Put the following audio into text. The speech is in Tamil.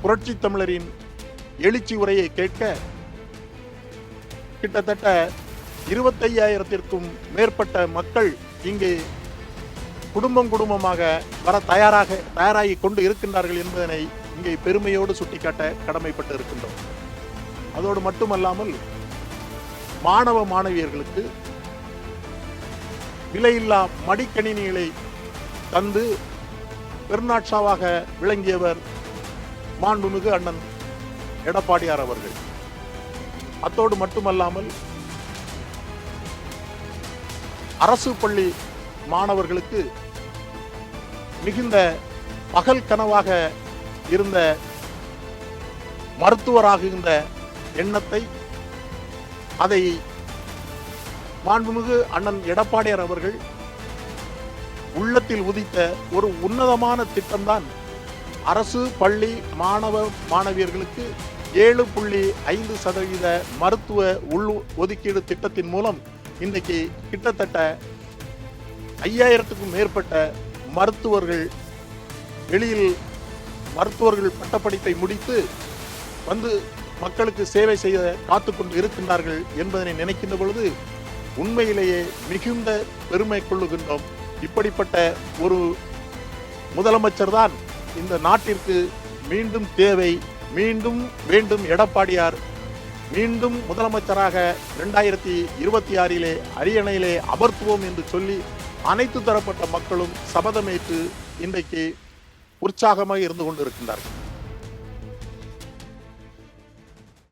புரட்சி தமிழரின் எழுச்சி உரையை கேட்க கிட்டத்தட்ட 25,000த்திற்கும் மேற்பட்ட மக்கள் இங்கே குடும்பம் குடும்பமாக வர தயாராகி கொண்டு இருக்கின்றார்கள் என்பதனை இங்கே பெருமையோடு சுட்டிக்காட்ட கடமைப்பட்டு இருக்கின்றோம். அதோடு மட்டுமல்லாமல் மாணவ மாணவியர்களுக்கு விலையில்லா மடிக்கணினிகளை தந்து பெருநாட்சாவாக விளங்கியவர் மாண்புமிகு அண்ணன் எடப்பாடியார் அவர்கள். அத்தோடு மட்டுமல்லாமல் அரசு பள்ளி மாணவர்களுக்கு மிகுந்த பகல் கனவாக இருந்த மருத்துவராகுகின்ற எண்ணத்தை அதை மாண்புமிகு அண்ணன் எடப்பாடியார் அவர்கள் உள்ளத்தில் உதித்த ஒரு உன்னதமான திட்டம்தான் அரசு பள்ளி மாணவ மாணவியர்களுக்கு 7.5% மருத்துவ உள் ஒதுக்கீடு திட்டத்தின் மூலம் இன்றைக்கு கிட்டத்தட்ட 5,000த்துக்கும் மேற்பட்ட மருத்துவர்கள் வெளியில் மருத்துவர்கள் பட்டப்படிப்பை முடித்து வந்து மக்களுக்கு சேவை செய்ய காத்துக்கொண்டு இருக்கின்றார்கள் என்பதனை நினைக்கின்ற பொழுது உண்மையிலேயே மிகுந்த பெருமை கொள்ளுகின்றோம். இப்படிப்பட்ட ஒரு முதலமைச்சர் தான் இந்த நாட்டிற்கு மீண்டும் தேவை, மீண்டும் வேண்டும். எடப்பாடியார் மீண்டும் முதலமைச்சராக 2026 அரியணையிலே அமர்த்துவோம் என்று சொல்லி அனைத்து தரப்பட்ட மக்களும் சபதமேற்று இன்றைக்கு உற்சாகமாக இருந்து கொண்டிருக்கின்றார்கள்.